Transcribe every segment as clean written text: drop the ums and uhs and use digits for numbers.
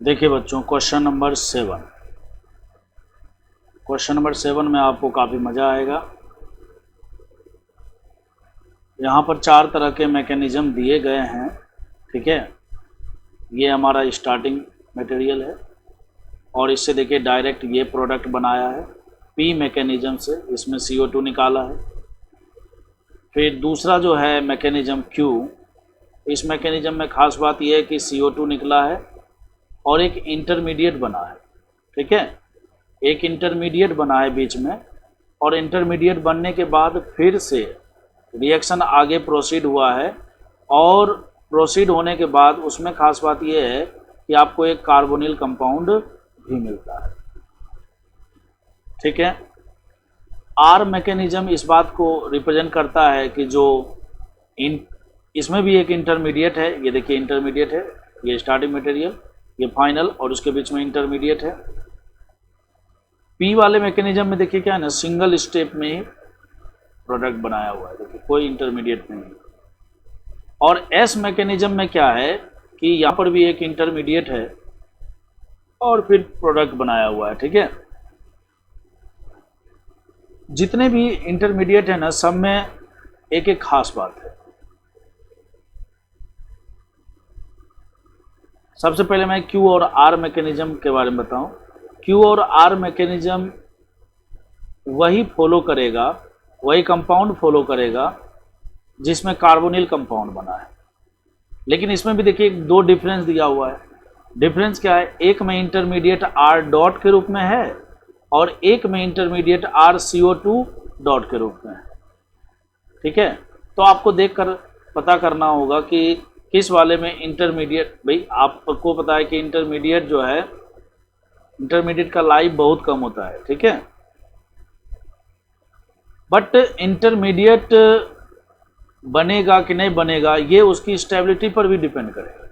देखिए बच्चों, question number 7 में आपको काफ़ी मज़ा आएगा। यहाँ पर 4 तरह के मैकेनिज़्म दिए गए हैं। ठीक है, ये हमारा स्टार्टिंग मटेरियल है और इससे देखिए डायरेक्ट ये प्रोडक्ट बनाया है पी मैकेनिज़्म से, इसमें CO2 निकाला है। फिर दूसरा जो है मैकेनिज़्म Q, इस मैकेनिज़्म में ख़ास बात यह है कि CO2 निकला है और एक इंटरमीडिएट बना है। ठीक है, एक इंटरमीडिएट बना है बीच में, और इंटरमीडिएट बनने के बाद फिर से रिएक्शन आगे प्रोसीड हुआ है, और प्रोसीड होने के बाद उसमें ख़ास बात यह है कि आपको एक कार्बोनिल कंपाउंड भी मिलता है। ठीक है, आर मैकेनिज्म इस बात को रिप्रेजेंट करता है कि जो इसमें भी एक इंटरमीडिएट है। ये देखिए इंटरमीडिएट है, ये स्टार्टिंग मटेरियल, ये फाइनल, और उसके बीच में इंटरमीडिएट है। पी वाले मैकेनिज्म में देखिए क्या है ना, सिंगल स्टेप में ही प्रोडक्ट बनाया हुआ है, देखिए कोई इंटरमीडिएट नहीं है। और एस मैकेनिज्म में क्या है कि यहाँ पर भी एक इंटरमीडिएट है और फिर प्रोडक्ट बनाया हुआ है। ठीक है, जितने भी इंटरमीडिएट है ना, सब में एक एक खास बात है। सबसे पहले मैं क्यू और आर मैकेनिज्म के बारे में बताऊं। क्यू और आर मैकेनिज्म वही फॉलो करेगा, वही कंपाउंड फॉलो करेगा जिसमें कार्बोनिल कंपाउंड बना है। लेकिन इसमें भी देखिए 2 डिफरेंस दिया हुआ है। डिफरेंस क्या है, एक में इंटरमीडिएट आर डॉट के रूप में है और एक में इंटरमीडिएट RCO2 डॉट के रूप में है। ठीक है, तो आपको देखकर पता करना होगा कि किस वाले में इंटरमीडिएट। भाई आपको पता है कि इंटरमीडिएट जो है, इंटरमीडिएट का लाइफ बहुत कम होता है। ठीक है, बट इंटरमीडिएट बनेगा कि नहीं बनेगा ये उसकी स्टेबिलिटी पर भी डिपेंड करेगा।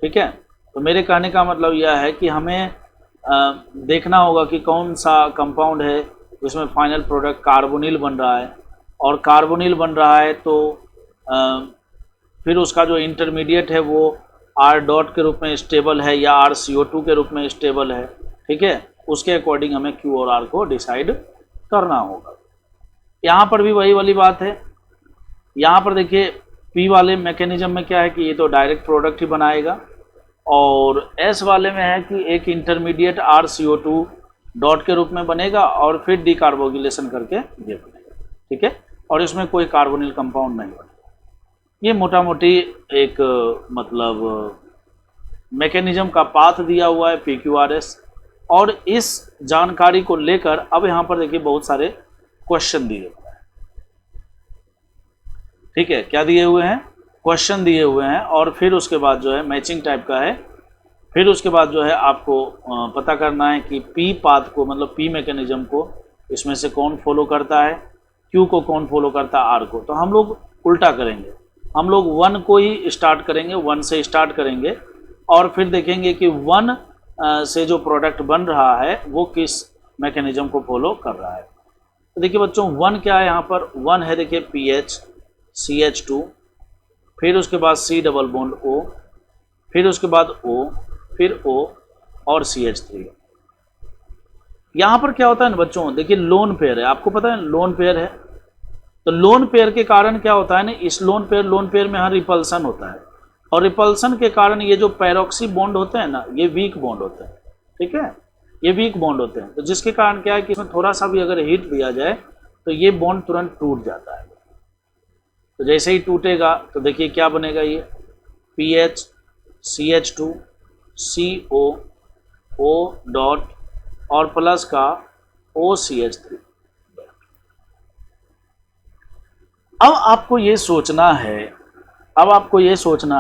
ठीक है, तो मेरे कहने का मतलब यह है कि हमें देखना होगा कि कौन सा कंपाउंड है जिसमें फाइनल प्रोडक्ट कार्बोनिल बन रहा है, और कार्बोनिल बन रहा है तो फिर उसका जो इंटरमीडिएट है वो R डॉट के रूप में स्टेबल है या RCO2 के रूप में स्टेबल है। ठीक है, उसके अकॉर्डिंग हमें Q और R को डिसाइड करना होगा। यहाँ पर भी वही वाली बात है। यहाँ पर देखिए P वाले मैकेनिज्म में क्या है कि ये तो डायरेक्ट प्रोडक्ट ही बनाएगा, और S वाले में है कि एक इंटरमीडिएट RCO2 डॉट के रूप में बनेगा और फिर डिकार्बोक्सिलेशन करके ये बनेगा। ठीक है, और इसमें कोई कार्बोनिल कंपाउंड नहीं बनेगा। ये मोटा मोटी एक मतलब मैकेनिज्म का पाथ दिया हुआ है PQRS, और इस जानकारी को लेकर अब यहाँ पर देखिए बहुत सारे क्वेश्चन दिए हुए हैं। ठीक है, क्या दिए हुए हैं, क्वेश्चन दिए हुए हैं, और फिर उसके बाद जो है मैचिंग टाइप का है। फिर उसके बाद जो है आपको पता करना है कि पी पाथ को, मतलब पी मैकेनिज्म को इसमें से कौन फॉलो करता है, क्यू को कौन फॉलो करता है, आर को। तो हम लोग उल्टा करेंगे, हम लोग 1 को ही स्टार्ट करेंगे, 1 से स्टार्ट करेंगे और फिर देखेंगे कि 1 से जो प्रोडक्ट बन रहा है वो किस मैकेनिज्म को फॉलो कर रहा है। तो देखिए बच्चों 1 क्या है, यहाँ पर 1 है देखिए PH CH2, फिर उसके बाद C डबल बॉन्ड O, फिर उसके बाद O, फिर O और CH3। यहाँ पर क्या होता है ना बच्चों, देखिए लोन पेयर है, आपको पता है लोन पेयर है। तो लोन पेयर के कारण क्या होता है ना, इस लोन पेयर में हर रिपल्सन होता है, और रिपल्सन के कारण ये जो पैरोक्सी बॉन्ड होते हैं ना, ये वीक बॉन्ड होते हैं। ठीक है, ये वीक बॉन्ड होते हैं, तो जिसके कारण क्या है कि इसमें थोड़ा सा भी अगर हीट दिया जाए तो ये बॉन्ड तुरंत टूट जाता है। तो जैसे ही टूटेगा तो देखिए क्या बनेगा, ये PH CH2 CO O dot और प्लस का OCH3। अब आपको ये सोचना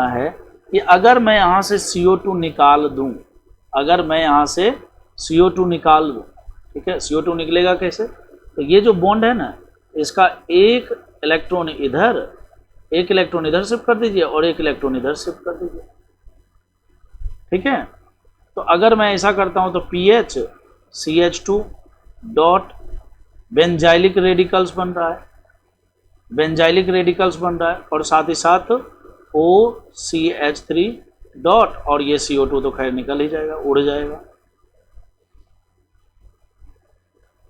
है, कि अगर मैं यहाँ से CO2 निकाल दूँ, अगर मैं यहाँ से CO2 निकाल दूँ, ठीक है, CO2 निकलेगा कैसे, तो ये जो बॉन्ड है ना, इसका एक इलेक्ट्रॉन इधर शिफ्ट कर दीजिए और एक इलेक्ट्रॉन इधर शिफ्ट कर दीजिए। ठीक है, तो अगर मैं ऐसा करता हूँ तो PH CH2 dot benzylic radicals बन रहा है, और साथ ही साथ OCH3 डॉट, और ये CO2 तो खैर निकल ही जाएगा, उड़ जाएगा।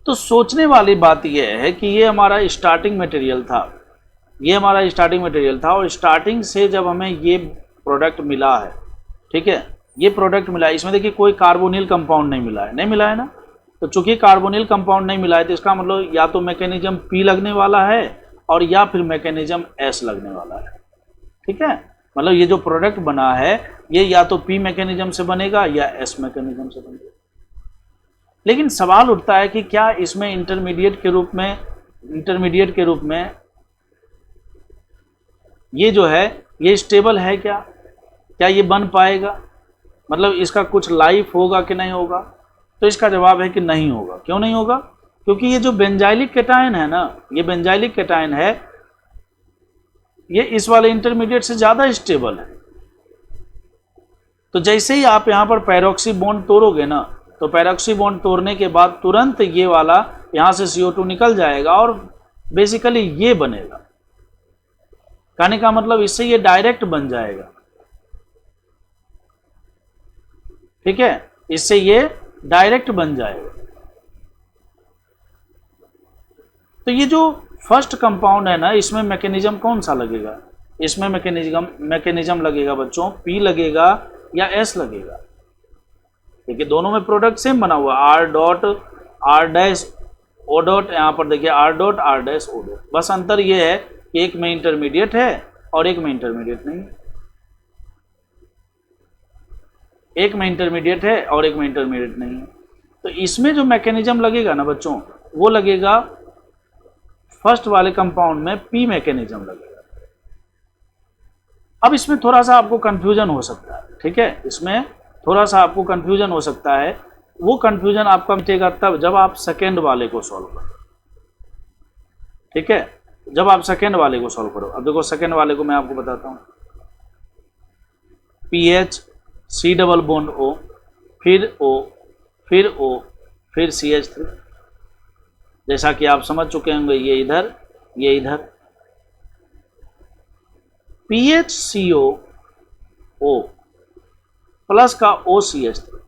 तो सोचने वाली बात यह है कि ये हमारा स्टार्टिंग मटेरियल था, ये हमारा स्टार्टिंग मटेरियल था, और स्टार्टिंग से जब हमें ये प्रोडक्ट मिला है, ठीक है, ये प्रोडक्ट मिला है, इसमें देखिए कोई कार्बोनिल कंपाउंड नहीं मिला है, नहीं मिला है ना। तो चूंकि कार्बोनिल कंपाउंड नहीं मिला है तो इसका मतलब या तो मैकेनिज्म P लगने वाला है और या फिर मैकेनिज्म S लगने वाला है, ठीक है। मतलब ये जो प्रोडक्ट बना है ये या तो P मैकेनिज्म से बनेगा या S मैकेनिज्म से बनेगा। लेकिन सवाल उठता है कि क्या इसमें इंटरमीडिएट के रूप में ये जो है ये स्टेबल है, क्या ये बन पाएगा, मतलब इसका कुछ लाइफ होगा कि नहीं होगा। तो इसका जवाब है कि नहीं होगा। क्यों नहीं होगा? क्योंकि ये जो बेंजाइलिक कैटायन है ना, ये बेंजाइलिक कैटायन है, ये इस वाले इंटरमीडिएट से ज़्यादा स्टेबल है। तो जैसे ही आप यहाँ पर पैरोक्सी बॉन्ड तोड़ोगे ना, तो पैरोक्सी बॉन्ड तोड़ने के बाद तुरंत ये वाला यहाँ से CO2 निकल जाएगा और बेसिकली ये बनेगा। कहने का मतलब इससे ये डायरेक्ट बन जाएगा, ठीक है, इससे ये डायरेक्ट बन जाएगा। तो ये जो फर्स्ट कंपाउंड है ना, इसमें मैकेनिज्म कौन सा लगेगा? इसमें मैकेनिज्म लगेगा बच्चों P लगेगा या S लगेगा। देखिए दोनों में प्रोडक्ट सेम बना हुआ, R dot R dash O dot, यहाँ पर देखिए R dot R dash O dot. बस अंतर ये है कि एक में इंटरमीडिएट है और एक में इंटरमीडिएट नहीं है, एक में इंटरमीडिएट है और एक में इंटरमीडिएट नहीं है। तो इसमें जो मैकेनिज्म लगेगा ना बच्चों, वो लगेगा फर्स्ट वाले कंपाउंड में P मैकेनिज्म लगेगा। अब इसमें थोड़ा सा आपको कंफ्यूजन हो सकता है, ठीक है, इसमें थोड़ा सा आपको कंफ्यूजन हो सकता है। वो कंफ्यूजन आपका मिटेगा तब जब आप सेकेंड वाले को सॉल्व करो, ठीक है, जब आप सेकेंड वाले को सॉल्व करो। अब देखो सेकेंड वाले को मैं आपको बताता हूँ, PH C double bond O, फिर O, फिर O, फिर CH3। जैसा कि आप समझ चुके होंगे, ये इधर, ये इधर, PHCO O प्लस का OCH3।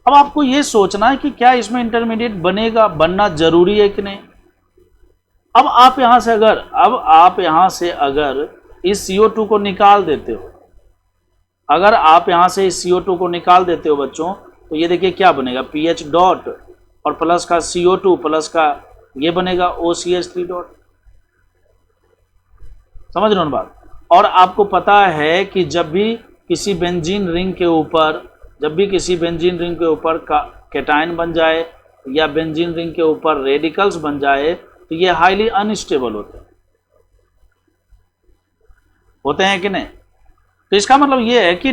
अब आपको ये सोचना है कि क्या इसमें इंटरमीडिएट बनेगा, बनना जरूरी है कि नहीं। अब आप यहां से अगर इस CO2 को निकाल देते हो, अगर आप यहां से इस CO2 को निकाल देते हो बच्चों, तो ये देखिए क्या बनेगा, PH डॉट और प्लस का CO2 प्लस का ये बनेगा OCH3 डॉट। समझ रहे हो ना बात। और आपको पता है कि जब भी किसी बेंजीन रिंग के ऊपर कैटायन बन जाए या बेंजीन रिंग के ऊपर रेडिकल्स बन जाए, तो ये हाईली अनस्टेबल होते हैं कि नहीं। तो इसका मतलब ये है कि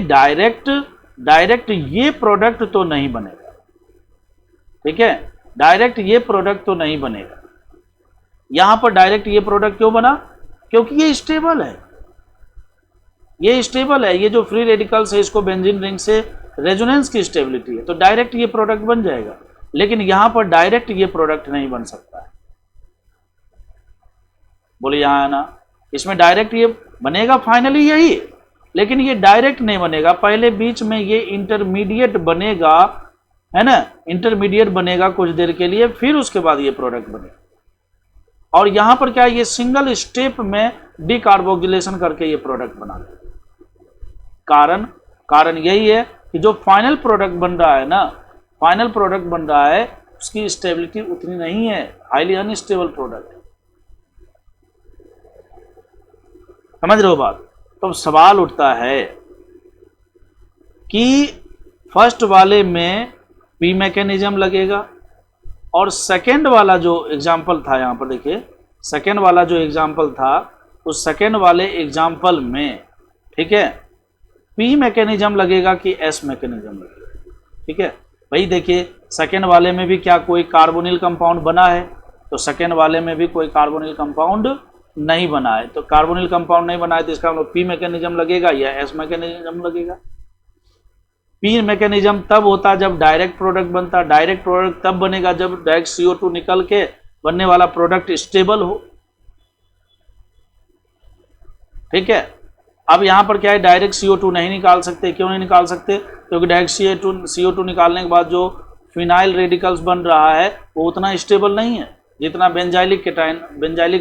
डायरेक्ट ये प्रोडक्ट तो नहीं बनेगा, ठीक है, डायरेक्ट ये प्रोडक्ट तो नहीं बनेगा। यहां पर डायरेक्ट ये प्रोडक्ट क्यों बना? क्योंकि ये स्टेबल है, ये जो फ्री रेडिकल्स है, इसको बेंजीन रिंग से रेजोनेंस की स्टेबिलिटी है, तो डायरेक्ट ये प्रोडक्ट बन जाएगा। लेकिन यहां पर डायरेक्ट ये प्रोडक्ट नहीं बन सकता है। बोलिए यहां ना, इसमें डायरेक्ट ये बनेगा फाइनली यही, लेकिन ये डायरेक्ट नहीं बनेगा, पहले बीच में ये इंटरमीडिएट बनेगा, है ना, इंटरमीडिएट बनेगा कुछ देर के लिए, फिर उसके बाद ये प्रोडक्ट बनेगा। और यहां पर क्या है, ये सिंगल स्टेप में डीकार्बोक्सिलेशन करके ये प्रोडक्ट बना देगा। कारण यही है कि जो फाइनल प्रोडक्ट बन रहा है उसकी स्टेबिलिटी उतनी नहीं है, हाईली अनस्टेबल प्रोडक्ट है। समझ रहे हो बात। तो सवाल उठता है कि फर्स्ट वाले में P मैकेनिज्म लगेगा और सेकेंड वाला जो एग्जाम्पल था, यहां पर देखिए सेकेंड वाला जो एग्जाम्पल था, उस सेकेंड वाले एग्जाम्पल में, ठीक है, P मैकेनिज्म लगेगा कि S मैकेनिज्म लगेगा, ठीक है भाई। देखिए सेकेंड वाले में भी क्या कोई कार्बोनिल कंपाउंड बना है? तो सेकेंड वाले में भी कोई कार्बोनिल कंपाउंड नहीं बना है। तो कार्बोनिल कंपाउंड नहीं बना है तो इसका मतलब P मैकेनिज्म लगेगा या S मैकेनिज्म लगेगा। P मैकेनिज्म तब होता जब डायरेक्ट प्रोडक्ट बनता, डायरेक्ट प्रोडक्ट तब बनेगा जब डायरेक्ट CO2 निकल के बनने वाला प्रोडक्ट स्टेबल हो, ठीक है। अब यहाँ पर क्या है, डायरेक्ट CO2 नहीं निकाल सकते। क्यों नहीं निकाल सकते? क्योंकि डायरेक्ट CO2 निकालने के बाद जो फिनाइल रेडिकल्स बन रहा है वो उतना स्टेबल नहीं है जितना बेंजाइलिक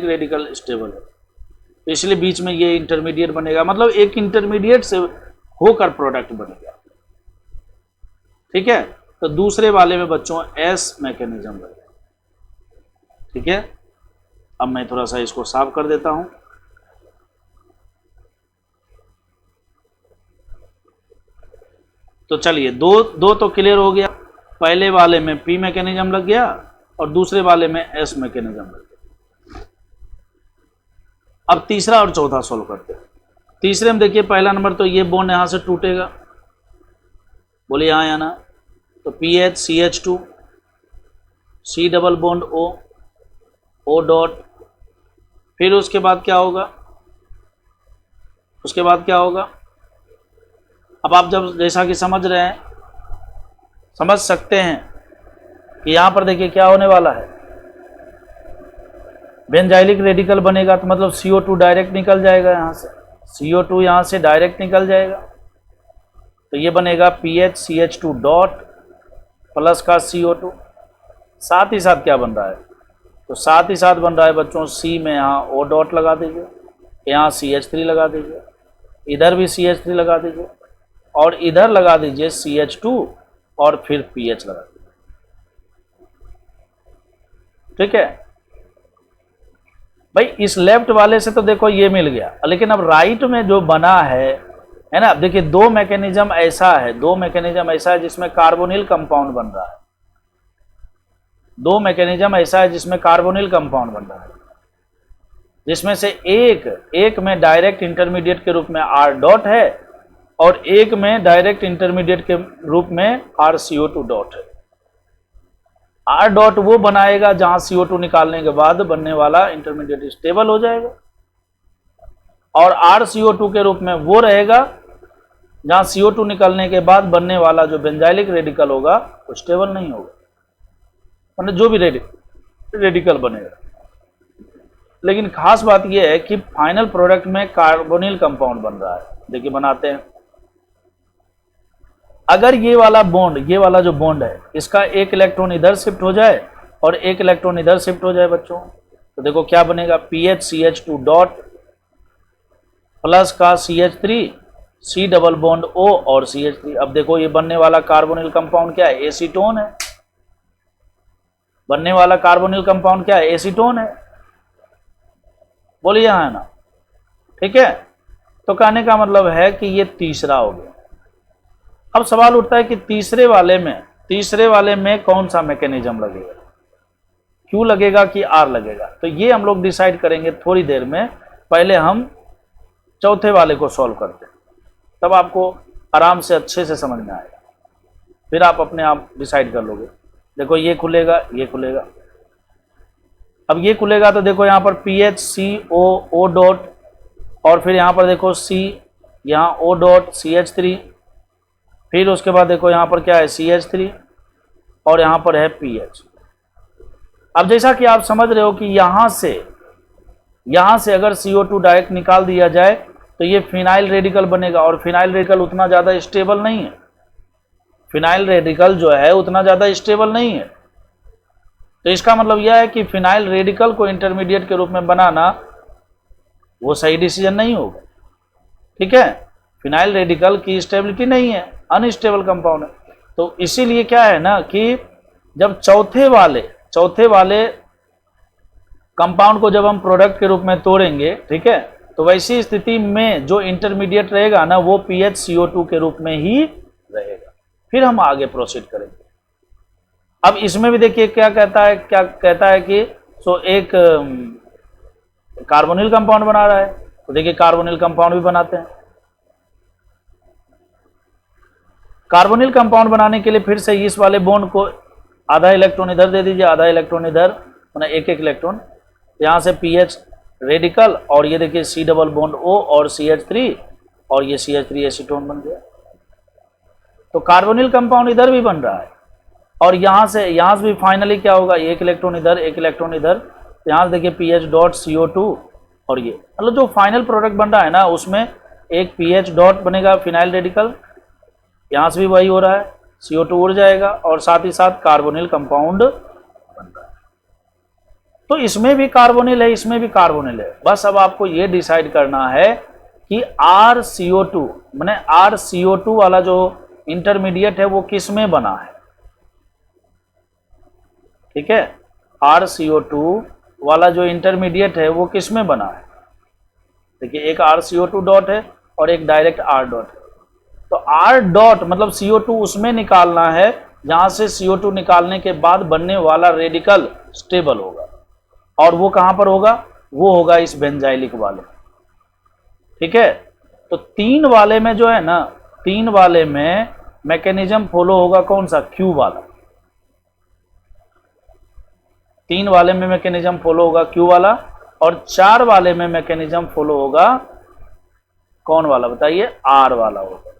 रेडिकल स्टेबल है। तो इसलिए बीच में ये इंटरमीडिएट बनेगा, मतलब एक इंटरमीडिएट से होकर प्रोडक्ट बनेगा। ठीक है, तो दूसरे वाले में बच्चों एस मैकेनिज्म लगेगा। ठीक है, अब मैं थोड़ा सा इसको साफ कर देता हूं। तो चलिए दो तो क्लियर हो गया। पहले वाले में पी मैकेनिज्म लग गया और दूसरे वाले में एस मैकेनिज्म लग गया। अब तीसरा और चौथा सोल्व करते हैं। तीसरे में देखिए पहला नंबर तो ये बॉन्ड यहां से टूटेगा, बोलिए यहाँ या ना, तो PH CH2 C double bond O dot. फिर उसके बाद क्या होगा, उसके बाद क्या होगा? अब आप जब जैसा कि समझ रहे हैं, समझ सकते हैं कि यहां पर देखिए क्या होने वाला है, बेंजाइलिक रेडिकल बनेगा तो मतलब CO2 डायरेक्ट निकल जाएगा, यहां से CO2 यहां से डायरेक्ट निकल जाएगा। तो ये बनेगा PH CH2 डॉट प्लस का CO2। साथ ही साथ क्या बन रहा है, तो साथ ही साथ बन रहा है बच्चों C में यहाँ O डॉट लगा दीजिए, यहाँ CH3 लगा दीजिए, इधर भी CH3 लगा दीजिए और इधर लगा दीजिए CH2 और फिर PH लगा दीजिए। ठीक है भाई, इस लेफ्ट वाले से तो देखो ये मिल गया, लेकिन अब राइट में जो बना है ना, अब देखिए दो मैकेनिज्म ऐसा है जिसमें कार्बोनिल कंपाउंड बन रहा है। दो मैकेनिज्म ऐसा है जिसमें कार्बोनिल कंपाउंड बन रहा है, जिसमें से एक में डायरेक्ट इंटरमीडिएट के रूप में R डॉट है और एक में डायरेक्ट इंटरमीडिएट के रूप में RCO2 डॉट है। R डॉट वो बनाएगा जहां CO2 निकालने के बाद बनने वाला इंटरमीडिएट स्टेबल हो जाएगा, और RCO2 के रूप में वो रहेगा जहां CO2 निकलने के बाद बनने वाला जो बेंजाइलिक रेडिकल होगा वो स्टेबल नहीं होगा, मतलब जो भी रेडिकल बनेगा। लेकिन खास बात यह है कि फाइनल प्रोडक्ट में कार्बोनिल कंपाउंड बन रहा है। देखिए बनाते हैं, अगर ये वाला जो बॉन्ड है इसका एक इलेक्ट्रॉन इधर शिफ्ट हो जाए और एक इलेक्ट्रॉन इधर शिफ्ट हो जाए बच्चों, तो देखो क्या बनेगा, PH CH2 डॉट प्लस का CH3 C double bond O और CH3। अब देखो ये बनने वाला कार्बोनिल कंपाउंड क्या है, एसीटोन है। बनने वाला कार्बोनिल कंपाउंड क्या है, एसीटोन है। बोलिए हाँ ना। ठीक है, तो कहने का मतलब है कि ये तीसरा हो गया। अब सवाल उठता है कि तीसरे वाले में कौन सा मैकेनिज्म लगेगा, क्यों लगेगा कि R लगेगा। तो ये हम लोग डिसाइड करेंगे थोड़ी देर में। पहले हम चौथे वाले को सॉल्व करते हैं, तब आपको आराम से अच्छे से समझ में आएगा, फिर आप अपने आप डिसाइड कर लोगे। देखो ये खुलेगा, ये खुलेगा। अब ये खुलेगा तो देखो यहाँ पर PH CO डॉट और फिर यहाँ पर देखो C, यहाँ O डॉट CH3, फिर उसके बाद देखो यहाँ पर क्या है CH3 और यहाँ पर है PH। अब जैसा कि आप समझ रहे हो कि यहाँ से अगर CO2 डायरेक्ट निकाल दिया जाए तो ये फिनाइल रेडिकल बनेगा, और फिनाइल रेडिकल उतना ज़्यादा स्टेबल नहीं है। फिनाइल रेडिकल जो है उतना ज़्यादा स्टेबल नहीं है। तो इसका मतलब यह है कि फिनाइल रेडिकल को इंटरमीडिएट के रूप में बनाना वो सही डिसीजन नहीं होगा। ठीक है, फिनाइल रेडिकल की स्टेबिलिटी नहीं है, अनस्टेबल कंपाउंड है। तो इसीलिए क्या है ना कि जब चौथे वाले कंपाउंड को जब हम प्रोडक्ट के रूप में तोड़ेंगे, ठीक है, तो वैसी स्थिति में जो इंटरमीडिएट रहेगा ना वो PH CO2 के रूप में ही रहेगा। फिर हम आगे प्रोसीड करेंगे। अब इसमें भी देखिए क्या कहता है कि एक कार्बोनिल कंपाउंड बना रहा है, तो देखिए कार्बोनिल कंपाउंड भी बनाते हैं। कार्बोनिल कंपाउंड बनाने के लिए फिर से इस वाले बॉन्ड को आधा इलेक्ट्रॉन इधर दे दीजिए, आधा इलेक्ट्रॉन इधर, मतलब एक इलेक्ट्रॉन यहाँ से PH रेडिकल, और ये देखिए C डबल बॉन्ड O और CH3, और ये CH3 एसीटोन बन गया। तो कार्बोनिल कंपाउंड इधर भी बन रहा है, और यहाँ से भी फाइनली क्या होगा, एक इलेक्ट्रॉन इधर, एक इलेक्ट्रॉन इधर। यहाँ से देखिए PH डॉट CO2, और ये मतलब जो फाइनल प्रोडक्ट बन रहा है ना उसमें एक पीएच डॉट बनेगा फिनाइल रेडिकल, यहाँ से भी वही हो रहा है, CO2 उड़ जाएगा और साथ ही साथ कार्बोनिल कंपाउंड बन रहा है। तो इसमें भी कार्बोनिल है, इसमें भी कार्बोनिल है। बस अब आपको ये डिसाइड करना है कि RCO2 माने RCO2 वाला जो इंटरमीडिएट है वो किस में बना है। ठीक है, RCO2 वाला जो इंटरमीडिएट है वो किस में बना है। देखिए एक RCO2 डॉट है और एक डायरेक्ट R डॉट है। तो R डॉट मतलब CO2 उसमें निकालना है जहां से CO2 निकालने के बाद बनने वाला रेडिकल स्टेबल होगा, और वो कहां पर होगा, वो होगा इस बेंजाइलिक वाले। ठीक है, तो 3 वाले में जो है ना, 3 वाले में मैकेनिज्म फॉलो होगा कौन सा, Q वाला। 3 वाले में मैकेनिज्म फॉलो होगा Q वाला, और 4 वाले में मैकेनिज्म फॉलो होगा कौन वाला बताइए, R वाला होगा।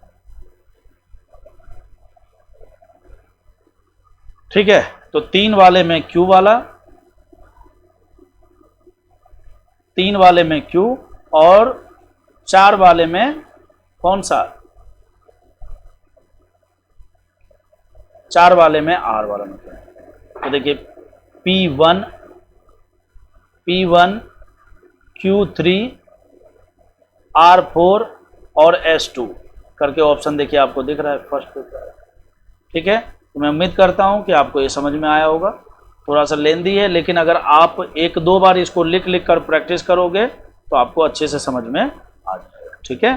ठीक है, तो 3 वाले में Q वाला, 3 वाले में Q, और 4 वाले में कौन सा, 4 वाले में R वाला मैकेनिज्म। तो देखिए P1 Q3 R4 और S2 करके ऑप्शन देखिए आपको दिख रहा है फर्स्ट पे। ठीक है, तो मैं उम्मीद करता हूं कि आपको ये समझ में आया होगा। थोड़ा सा लेंदी है, लेकिन अगर आप 1-2 बार इसको लिख कर प्रैक्टिस करोगे तो आपको अच्छे से समझ में आ जाएगा। ठीक है।